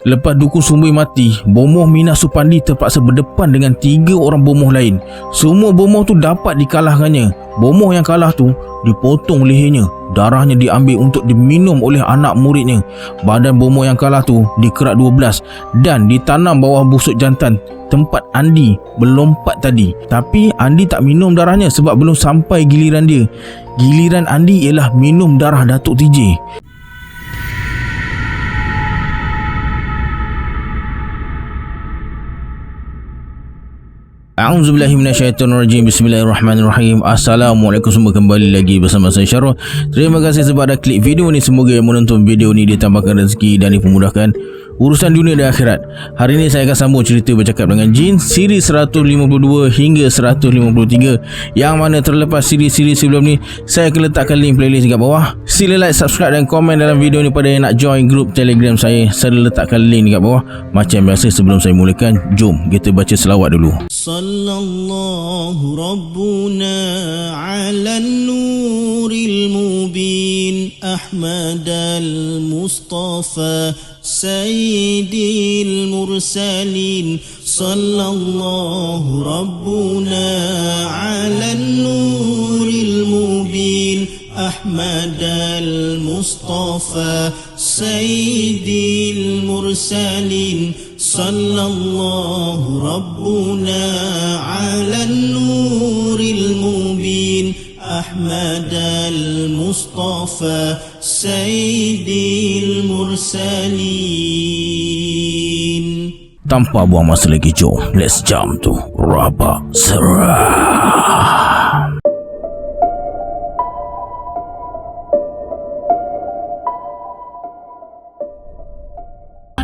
Lepas dukun Sumbui mati, bomoh Mina Supandi terpaksa berdepan dengan 3 orang bomoh lain. Semua bomoh tu dapat dikalahkannya. Bomoh yang kalah tu dipotong lehernya, darahnya diambil untuk diminum oleh anak muridnya. Badan bomoh yang kalah tu dikerat 12 dan ditanam bawah busuk jantan tempat Andi berlompat tadi. Tapi Andi tak minum darahnya sebab belum sampai giliran dia. Giliran Andi ialah minum darah Datuk TJ. A'udzubillahi minasyaitonirrajim. Bismillahirrahmanirrahim. Assalamualaikum semua, kembali lagi bersama saya Syarul. Terima kasih sebab dah klik video ni. Semoga yang menonton video ni ditambahkan rezeki dan dipermudahkan urusan dunia dan akhirat. Hari ini saya akan sambung cerita bercakap dengan jin siri 152 hingga 153, yang mana terlepas siri-siri sebelum ni saya akan letakkan link playlist dekat bawah. Sila like, subscribe dan komen dalam video ni pada yang nak join grup Telegram saya. Saya letakkan link dekat bawah. Macam biasa, sebelum saya mulakan, jom kita baca selawat dulu. Sallallahu Rabbuna ala nuril mubin Ahmad al-Mustafa Sayyidil Mursalin. Sallallahu Rabbuna ala nuril mubin Ahmad al-Mustafa Sayyidil Mursalin. Sallallahu Rabbuna ala nuril mubin Ahmad al-Mustafa Sayyidil Mursalin. Tanpa buang masa lagi, jom let's jump to Rabak Seram.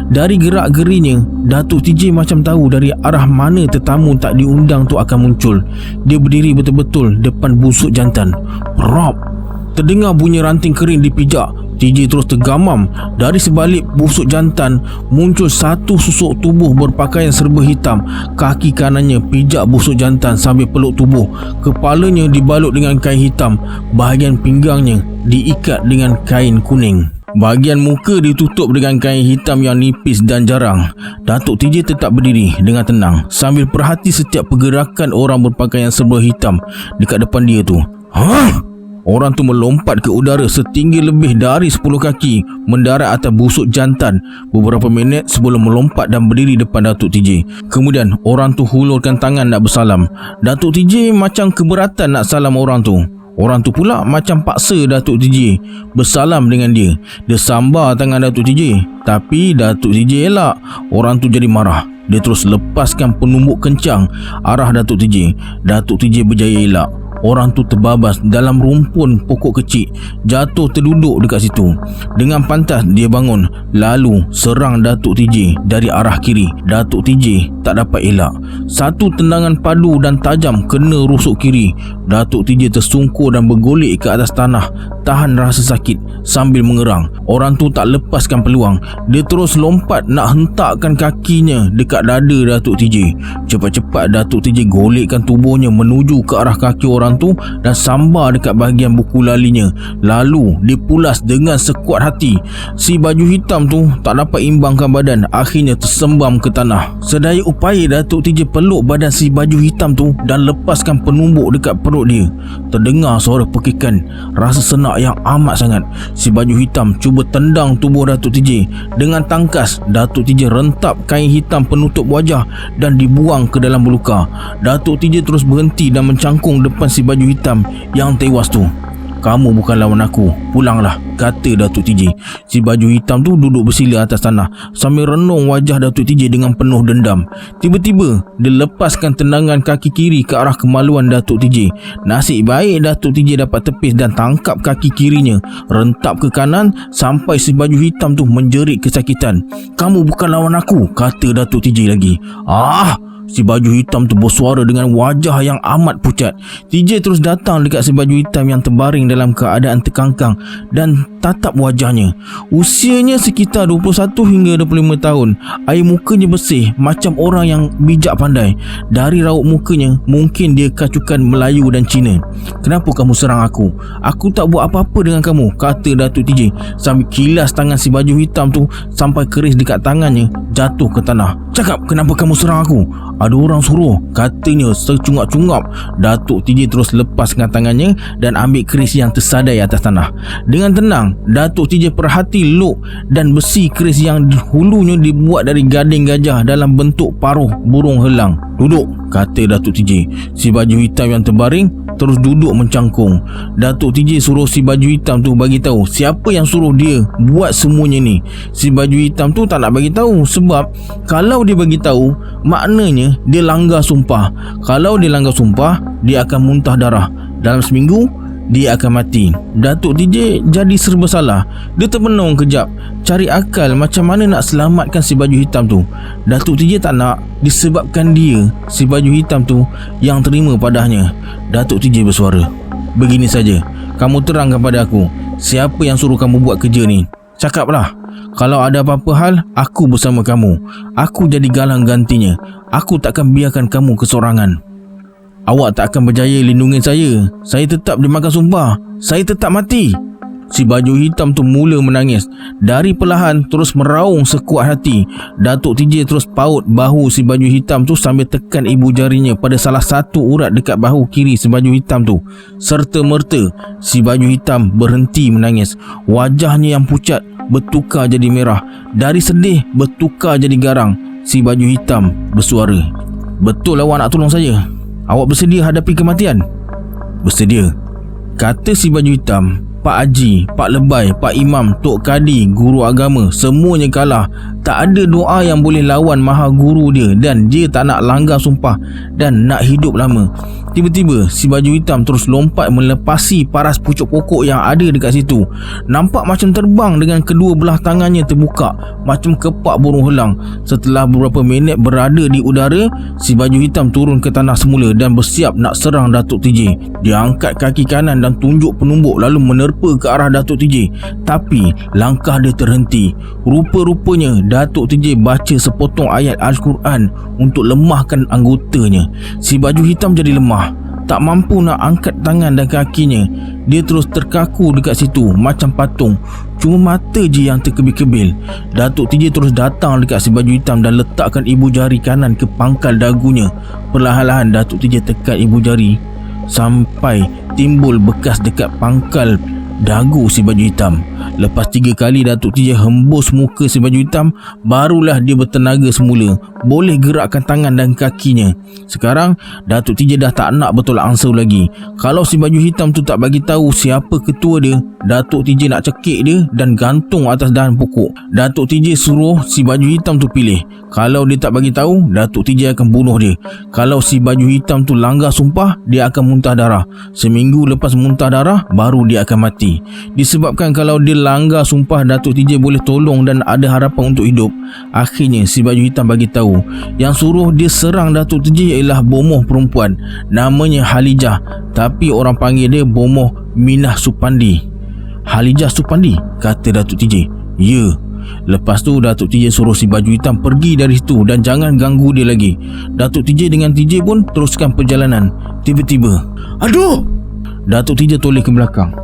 Dari gerak-gerinya, Datuk TJ macam tahu dari arah mana tetamu tak diundang tu akan muncul. Dia berdiri betul-betul depan busuk jantan. Rop! Terdengar bunyi ranting kering dipijak. TJ terus tergamam. Dari sebalik busuk jantan muncul satu susuk tubuh berpakaian serba hitam. Kaki kanannya pijak busuk jantan sambil peluk tubuh. Kepalanya dibalut dengan kain hitam. Bahagian pinggangnya diikat dengan kain kuning. Bahagian muka ditutup dengan kain hitam yang nipis dan jarang. Datuk TJ tetap berdiri dengan tenang sambil perhati setiap pergerakan orang berpakaian serba hitam dekat depan dia tu. Hah? Orang tu melompat ke udara setinggi lebih dari 10 kaki, mendarat atas busuk jantan beberapa minit sebelum melompat dan berdiri depan Datuk TJ. Kemudian orang tu hulurkan tangan nak bersalam. Datuk TJ macam keberatan nak salam orang tu. Orang tu pula macam paksa Datuk TJ bersalam dengan dia. Dia sambar tangan Datuk TJ, tapi Datuk TJ elak. Orang tu jadi marah. Dia terus lepaskan penumbuk kencang arah Datuk TJ. Datuk TJ berjaya elak. Orang tu terbabas dalam rumpun pokok kecil, jatuh terduduk dekat situ. Dengan pantas dia bangun, lalu serang Datuk TJ dari arah kiri. Datuk TJ tak dapat elak. Satu tendangan padu dan tajam kena rusuk kiri. Datuk TJ tersungkur dan bergolek ke atas tanah, tahan rasa sakit sambil mengerang. Orang tu tak lepaskan peluang. Dia terus lompat nak hentakkan kakinya dekat dada Datuk TJ. Cepat-cepat Datuk TJ golekkan tubuhnya menuju ke arah kaki orang tu dan sambar dekat bahagian buku lalinya. Lalu dipulas dengan sekuat hati. Si baju hitam tu tak dapat imbangkan badan, akhirnya tersembam ke tanah. Sedaya upaya Datuk TJ peluk badan si baju hitam tu dan lepaskan penumbuk dekat perut dia. Terdengar suara pekikan, rasa senak yang amat sangat. Si baju hitam cuba tendang tubuh Datuk TJ. Dengan tangkas, Datuk TJ rentap kain hitam penutup wajah dan dibuang ke dalam belukar. Datuk TJ terus berhenti dan mencangkung depan si baju hitam yang tewas tu. Kamu bukan lawan aku, pulanglah, kata Datuk TJ. Si baju hitam tu duduk bersila atas tanah sambil renung wajah Datuk TJ dengan penuh dendam. Tiba-tiba dia lepaskan tendangan kaki kiri ke arah kemaluan Datuk TJ. Nasib baik Datuk TJ dapat tepis dan tangkap kaki kirinya, rentap ke kanan sampai si baju hitam tu menjerit kesakitan. Kamu bukan lawan aku, kata Datuk TJ lagi. Si baju hitam tu bersuara dengan wajah yang amat pucat. TJ terus datang dekat si baju hitam yang terbaring dalam keadaan terkangkang dan tatap wajahnya. Usianya sekitar 21 hingga 25 tahun. Air mukanya bersih macam orang yang bijak pandai. Dari raut mukanya mungkin dia kacukan Melayu dan Cina. "Kenapa kamu serang aku? Aku tak buat apa-apa dengan kamu," kata Datuk TJ sambil kilas tangan si baju hitam tu sampai keris dekat tangannya jatuh ke tanah. "Cakap, kenapa kamu serang aku?" "Ada orang suruh," katanya secungap-cungap. Datuk TJ terus lepaskan tangannya dan ambil keris yang tersadai atas tanah. Dengan tenang, Datuk TJ perhati luk dan besi keris yang hulunya dibuat dari gading gajah dalam bentuk paruh burung helang. "Duduk," kata Datuk TJ. Si baju hitam yang terbaring terus duduk mencangkung. Datuk TJ suruh si baju hitam tu bagi tahu siapa yang suruh dia buat semuanya ni. Si baju hitam tu tak nak bagi tahu sebab kalau dia bagi tahu maknanya dia langgar sumpah. Kalau dia langgar sumpah, dia akan muntah darah. Dalam seminggu dia akan mati. Datuk TJ jadi serba salah. Dia termenung kejap, cari akal macam mana nak selamatkan si baju hitam tu. Datuk TJ tak nak disebabkan dia, si baju hitam tu, yang terima padanya. Datuk TJ bersuara, "Begini saja, kamu terangkan pada aku, siapa yang suruh kamu buat kerja ni? Cakaplah. Kalau ada apa-apa hal, aku bersama kamu. Aku jadi galang gantinya. Aku takkan biarkan kamu kesorangan. Awak tak akan berjaya lindungi saya. Saya tetap dimakan sumpah. Saya tetap mati." Si baju hitam tu mula menangis. Dari perlahan terus meraung sekuat hati. Datuk TJ terus paut bahu si baju hitam tu sambil tekan ibu jarinya pada salah satu urat dekat bahu kiri si baju hitam tu. Serta-merta si baju hitam berhenti menangis. Wajahnya yang pucat bertukar jadi merah. Dari sedih bertukar jadi garang. Si baju hitam bersuara, "Betul awak nak tolong saya? Awak bersedia hadapi kematian?" "Bersedia," kata si baju hitam. Pak Haji, Pak Lebai, Pak Imam, Tok Kadi, guru agama, semuanya kalah. Tak ada doa yang boleh lawan Maha Guru dia, dan dia tak nak langgar sumpah dan nak hidup lama. Tiba-tiba si baju hitam terus lompat melepasi paras pucuk pokok yang ada dekat situ. Nampak macam terbang dengan kedua belah tangannya terbuka macam kepak burung helang. Setelah beberapa minit berada di udara, si baju hitam turun ke tanah semula dan bersiap nak serang Datuk TJ. Dia angkat kaki kanan dan tunjuk penumbuk lalu menerpa ke arah Datuk TJ. Tapi langkah dia terhenti. Rupa-rupanya Datuk TJ baca sepotong ayat Al-Quran untuk lemahkan anggotanya. Si baju hitam jadi lemah, tak mampu nak angkat tangan dan kakinya. Dia terus terkaku dekat situ macam patung. Cuma mata je yang terkebil-kebil. Datuk TJ terus datang dekat si baju hitam dan letakkan ibu jari kanan ke pangkal dagunya. Perlahan-lahan Datuk TJ tekan ibu jari sampai timbul bekas dekat pangkal dagu si baju hitam. Lepas 3 kali Datuk TJ hembus muka si baju hitam, barulah dia bertenaga semula, boleh gerakkan tangan dan kakinya. Sekarang Datuk TJ dah tak nak bertolak ansur lagi. Kalau si baju hitam tu tak bagi tahu siapa ketua dia, Datuk TJ nak cekik dia dan gantung atas dahan pokok. Datuk TJ suruh si baju hitam tu pilih. Kalau dia tak bagi tahu, Datuk TJ akan bunuh dia. Kalau si baju hitam tu langgar sumpah, dia akan muntah darah. Seminggu lepas muntah darah, baru dia akan mati. Disebabkan kalau dia langgar sumpah, Datuk TJ boleh tolong dan ada harapan untuk hidup. Akhirnya si baju hitam bagi tahu yang suruh dia serang Datuk TJ ialah bomoh perempuan. Namanya Halijah, tapi orang panggil dia bomoh Minah Supandi. "Halijah Supandi?" kata Datuk TJ. "Ya." Lepas tu Datuk TJ suruh si baju hitam pergi dari situ dan jangan ganggu dia lagi. Datuk TJ dengan TJ pun teruskan perjalanan. Tiba-tiba, "Aduh!" Datuk TJ toleh ke belakang.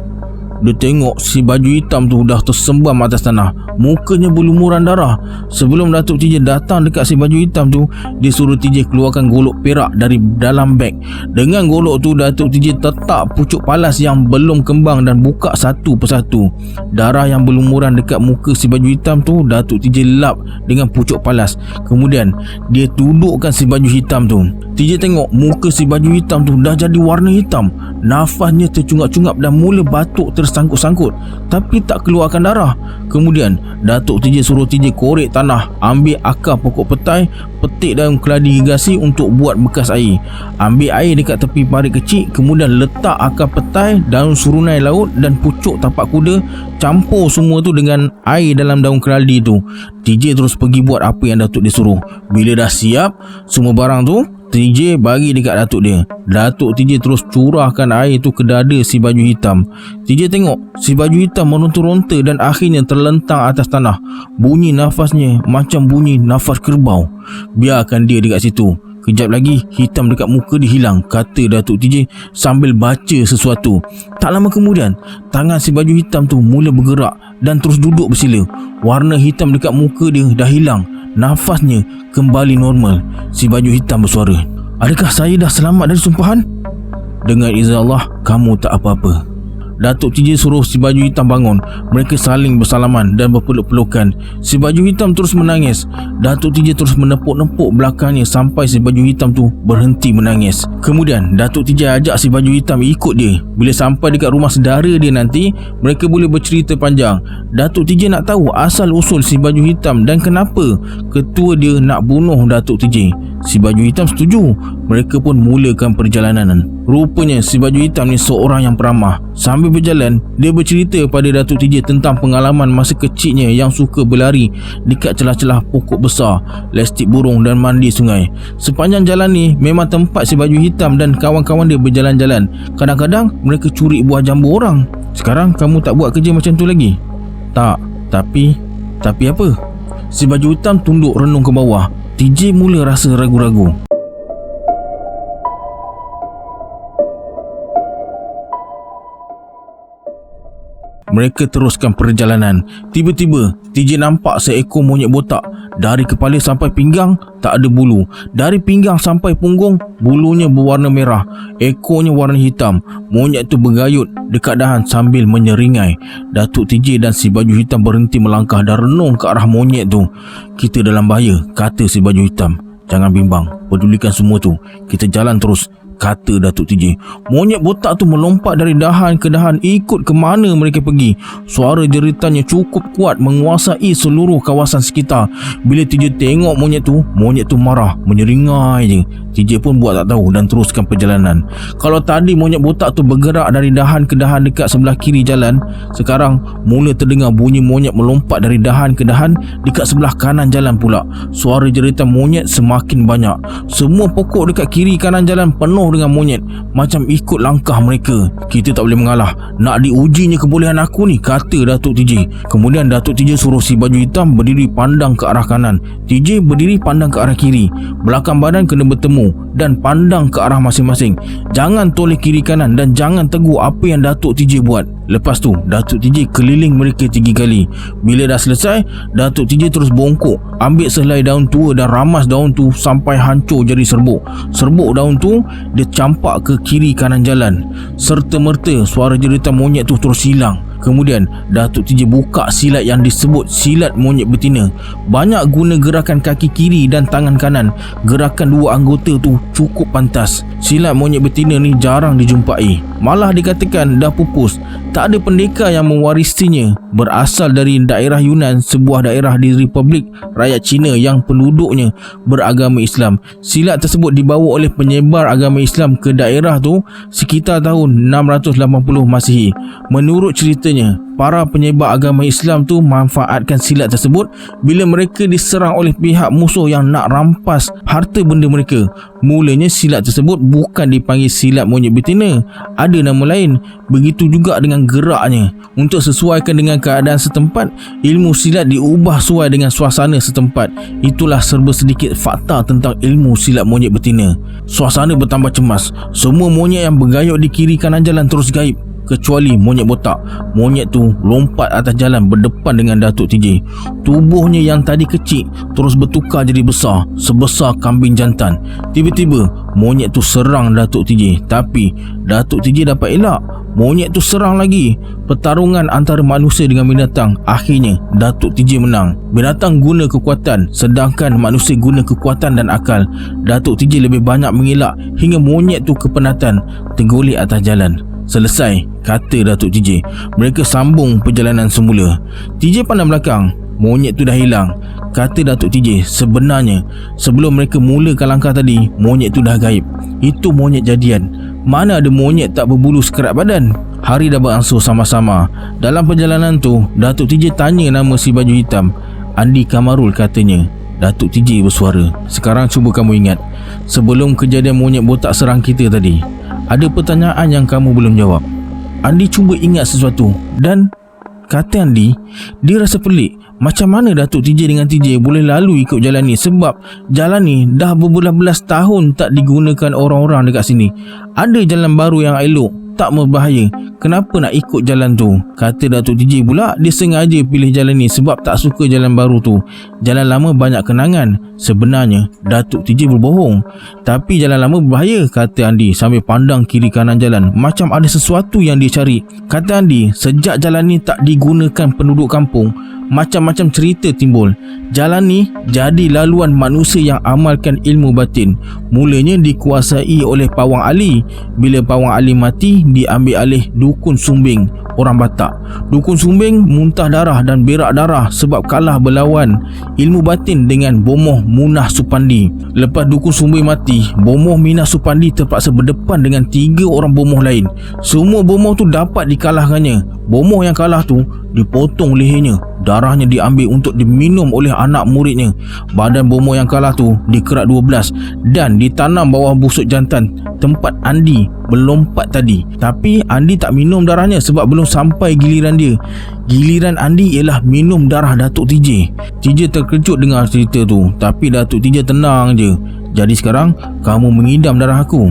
Dia tengok si baju hitam tu dah tersembam atas tanah. Mukanya berlumuran darah. Sebelum Datuk TJ datang dekat si baju hitam tu, dia suruh TJ keluarkan golok perak dari dalam beg. Dengan golok tu Datuk TJ letak pucuk palas yang belum kembang dan buka satu persatu. Darah yang berlumuran dekat muka si baju hitam tu Datuk TJ lap dengan pucuk palas. Kemudian dia dudukkan si baju hitam tu. TJ tengok muka si baju hitam tu dah jadi warna hitam. Nafasnya tercungap-cungap dan mula batuk tersedia tersangkut-sangkut tapi tak keluarkan darah. Kemudian Datuk TJ suruh TJ korek tanah, ambil akar pokok petai, petik daun keladi gergasi untuk buat bekas air. Ambil air dekat tepi parit kecil, kemudian letak akar petai, daun surunai laut dan pucuk tapak kuda, campur semua tu dengan air dalam daun keladi tu. TJ terus pergi buat apa yang Datuk dia suruh. Bila dah siap semua barang tu, TJ bagi dekat Datuk dia. Datuk TJ terus curahkan air tu ke dada si baju hitam. TJ tengok si baju hitam meronta-ronta dan akhirnya terlentang atas tanah. Bunyi nafasnya macam bunyi nafas kerbau. Biarkan dia dekat situ. Kejap lagi hitam dekat muka dia hilang, kata Datuk TJ sambil baca sesuatu. Tak lama kemudian tangan si baju hitam tu mula bergerak dan terus duduk bersila. Warna hitam dekat muka dia dah hilang. Nafasnya kembali normal. Si baju hitam bersuara, "Adakah saya dah selamat dari sumpahan?" "Dengan izin Allah, kamu tak apa-apa." Datuk TJ suruh si baju hitam bangun. Mereka saling bersalaman dan berpeluk-pelukan. Si baju hitam terus menangis. Datuk TJ terus menepuk-nepuk belakangnya sampai si baju hitam tu berhenti menangis. Kemudian Datuk TJ ajak si baju hitam ikut dia. Bila sampai dekat rumah saudara dia nanti, mereka boleh bercerita panjang. Datuk TJ nak tahu asal usul si baju hitam dan kenapa ketua dia nak bunuh Datuk TJ. Si baju hitam setuju. Mereka pun mulakan perjalanan. Rupanya si baju hitam ni seorang yang peramah. Sambil berjalan, dia bercerita pada Datuk TJ tentang pengalaman masa kecilnya yang suka berlari dekat celah-celah pokok besar, lestik burung dan mandi sungai. Sepanjang jalan ni memang tempat si baju hitam dan kawan-kawan dia berjalan-jalan. Kadang-kadang mereka curi buah jambu orang. "Sekarang kamu tak buat kerja macam tu lagi?" "Tak, tapi apa?" Si baju hitam tunduk renung ke bawah. TJ mula rasa ragu-ragu. Mereka teruskan perjalanan. Tiba-tiba TJ nampak seekor monyet botak. Dari kepala sampai pinggang tak ada bulu. Dari pinggang sampai punggung bulunya berwarna merah, ekornya warna hitam. Monyet tu bergayut dekat dahan sambil menyeringai. Datuk TJ dan si baju hitam berhenti melangkah dan renung ke arah monyet tu. "Kita dalam bahaya," kata si baju hitam. "Jangan bimbang, pedulikan semua tu. Kita jalan terus," kata Datuk TJ. Monyet botak tu melompat dari dahan ke dahan ikut ke mana mereka pergi. Suara jeritannya cukup kuat menguasai seluruh kawasan sekitar. Bila TJ tengok monyet tu marah, menyeringai je. TJ pun buat tak tahu dan teruskan perjalanan. Kalau tadi monyet botak tu bergerak dari dahan ke dahan dekat sebelah kiri jalan, sekarang mula terdengar bunyi monyet melompat dari dahan ke dahan dekat sebelah kanan jalan pula. Suara jeritan monyet semakin banyak. Semua pokok dekat kiri kanan jalan penuh dengan monyet, macam ikut langkah mereka. "Kita tak boleh mengalah. Nak diujinya kebolehan aku ni," kata Datuk TJ. Kemudian Datuk TJ suruh si baju hitam berdiri pandang ke arah kanan. TJ berdiri pandang ke arah kiri. Belakang badan kena bertemu dan pandang ke arah masing-masing. Jangan toleh kiri kanan dan jangan tegur apa yang Datuk TJ buat. Lepas tu Datuk TJ keliling mereka 3 kali. Bila dah selesai, Datuk TJ terus bongkok, ambil sehelai daun tua dan ramas daun tu sampai hancur jadi serbuk. Serbuk daun tu dia campak ke kiri kanan jalan. Serta-merta suara jeritan monyet tu terus hilang. Kemudian Datuk TJ buka silat yang disebut silat monyet betina. Banyak guna gerakan kaki kiri dan tangan kanan. Gerakan dua anggota tu cukup pantas. Silat monyet betina ni jarang dijumpai. Malah dikatakan dah pupus. Tak ada pendekar yang mewarisinya. Berasal dari daerah Yunan, sebuah daerah di Republik Rakyat Cina yang penduduknya beragama Islam. Silat tersebut dibawa oleh penyebar agama Islam ke daerah tu sekitar tahun 680 Masihi. Menurut ceritanya, para penyebar agama Islam tu manfaatkan silat tersebut bila mereka diserang oleh pihak musuh yang nak rampas harta benda mereka. Mulanya silat tersebut bukan dipanggil silat monyet betina, ada nama lain. Begitu juga dengan geraknya. Untuk sesuaikan dengan keadaan setempat, ilmu silat diubah sesuai dengan suasana setempat. Itulah serba sedikit fakta tentang ilmu silat monyet betina. Suasana bertambah cemas. Semua monyet yang bergayut di kiri kanan jalan terus gaib, kecuali monyet botak. Monyet tu lompat atas jalan berdepan dengan Datuk TJ. Tubuhnya yang tadi kecil terus bertukar jadi besar, sebesar kambing jantan. Tiba-tiba monyet tu serang Datuk TJ, tapi Datuk TJ dapat elak. Monyet tu serang lagi. Pertarungan antara manusia dengan binatang. Akhirnya Datuk TJ menang. Binatang guna kekuatan, sedangkan manusia guna kekuatan dan akal. Datuk TJ lebih banyak mengelak hingga monyet tu kepenatan tergolek atas jalan. Selesai, kata Datuk TJ. Mereka sambung perjalanan semula. TJ pandang belakang. Monyet tu dah hilang. Kata Datuk TJ, sebenarnya sebelum mereka mulakan langkah tadi, monyet tu dah gaib. Itu monyet jadian. Mana ada monyet tak berbulu sekerat badan. Hari dah berangsur sama-sama. Dalam perjalanan tu, Datuk TJ tanya nama si baju hitam. Andi Kamarul katanya. Datuk TJ bersuara, sekarang cuba kamu ingat, sebelum kejadian monyet botak serang kita tadi, ada pertanyaan yang kamu belum jawab. Andi cuba ingat sesuatu dan kata Andi, dia rasa pelik. Macam mana Datuk TJ dengan TJ boleh lalu ikut jalan ni, sebab jalan ni dah berbelas-belas tahun tak digunakan orang-orang dekat sini. Ada jalan baru yang elok, tak berbahaya. Kenapa nak ikut jalan tu? Kata Datuk TJ pula, dia sengaja pilih jalan ni sebab tak suka jalan baru tu. Jalan lama banyak kenangan. Sebenarnya Datuk TJ berbohong. Tapi jalan lama berbahaya, kata Andi sambil pandang kiri kanan jalan, macam ada sesuatu yang dia cari. Kata Andi, sejak jalan ni tak digunakan penduduk kampung, macam-macam cerita timbul. Jalan ni jadi laluan manusia yang amalkan ilmu batin. Mulanya dikuasai oleh Pawang Ali. Bila Pawang Ali mati, diambil alih Dukun Sumbing, orang Batak. Dukun Sumbing muntah darah dan berak darah sebab kalah berlawan ilmu batin dengan Bomoh Munah Supandi. Lepas Dukun Sumbing mati, Bomoh Minah Supandi terpaksa berdepan dengan 3 orang bomoh lain. Semua bomoh tu dapat dikalahkannya. Bomoh yang kalah tu dipotong lehernya, darahnya diambil untuk diminum oleh anak muridnya. Badan bomoh yang kalah tu dikerat 12 dan ditanam bawah busuk jantan tempat Andi berlompat tadi. Tapi Andi tak minum darahnya sebab belum sampai giliran dia. Giliran Andi ialah minum darah Datuk TJ. TJ terkejut dengar cerita tu, tapi Datuk TJ tenang je. Jadi sekarang kamu mengidam darah aku.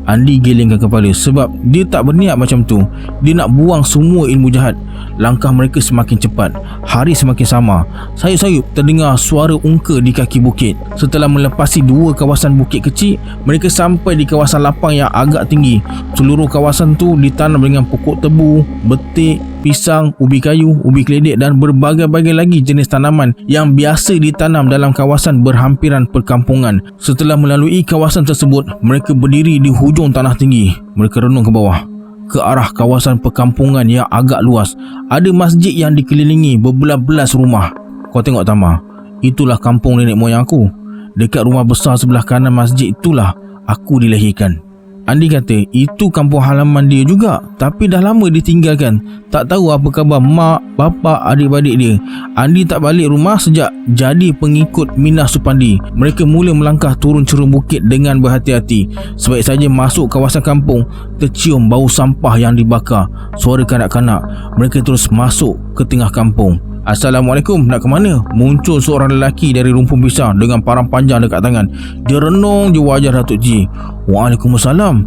Andi gelengkan kepala sebab dia tak berniat macam tu. Dia nak buang semua ilmu jahat. Langkah mereka semakin cepat. Hari semakin sama. Sayup-sayup terdengar suara ungka di kaki bukit. Setelah melepasi 2 kawasan bukit kecil, mereka sampai di kawasan lapang yang agak tinggi. Seluruh kawasan tu ditanam dengan pokok tebu, betik, pisang, ubi kayu, ubi keledek dan berbagai-bagai lagi jenis tanaman yang biasa ditanam dalam kawasan berhampiran perkampungan. Setelah melalui kawasan tersebut, mereka berdiri di hujung tanah tinggi. Mereka renung ke bawah, ke arah kawasan perkampungan yang agak luas. Ada masjid yang dikelilingi berbelas-belas rumah. Kau tengok Tama, itulah kampung nenek moyang aku. Dekat rumah besar sebelah kanan masjid itulah aku dilahirkan. Andi kata itu kampung halaman dia juga, tapi dah lama ditinggalkan. Tak tahu apa khabar mak, bapa, adik-adik dia. Andi tak balik rumah sejak jadi pengikut Minah Supandi. Mereka mula melangkah turun cerun bukit dengan berhati-hati. Sebaik saja masuk kawasan kampung, tercium bau sampah yang dibakar. Suara kanak-kanak. Mereka terus masuk ke tengah kampung. Assalamualaikum, nak ke mana? Muncul seorang lelaki dari rumpun pisang dengan parang panjang dekat tangan. Dia renung je wajah Datuk TJ. Waalaikumsalam.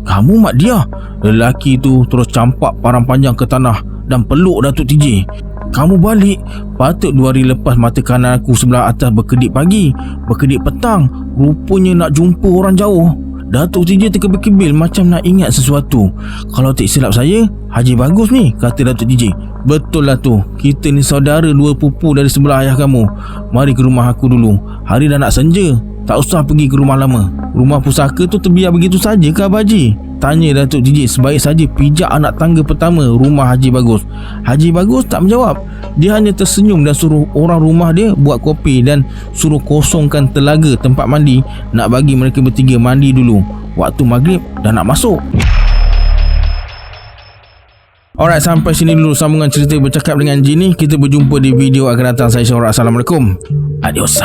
Kamu mak dia? Lelaki tu terus campak parang panjang ke tanah dan peluk Datuk TJ. Kamu balik. Patut 2 hari lepas mata kanan aku sebelah atas berkedip pagi, berkedip petang. Rupanya nak jumpa orang jauh. Datuk TJ terkebil-kebil macam nak ingat sesuatu. Kalau tak silap saya, Haji Bagus ni, kata Datuk TJ. Betul lah tu, kita ni saudara 2 pupu dari sebelah ayah kamu. Mari ke rumah aku dulu. Hari dah nak senja, tak usah pergi ke rumah lama. Rumah pusaka tu terbiar begitu saja ke Abah Haji? Tanya Datuk TJ sebaik saja pijak anak tangga pertama rumah Haji Bagus. Haji Bagus tak menjawab. Dia hanya tersenyum dan suruh orang rumah dia buat kopi dan suruh kosongkan telaga tempat mandi, nak bagi mereka bertiga mandi dulu. Waktu maghrib dah nak masuk. Alright, sampai sini dulu sambungan cerita bercakap dengan Jin ni. Kita berjumpa di video akan datang. Saya Syahrak. Assalamualaikum. Adios.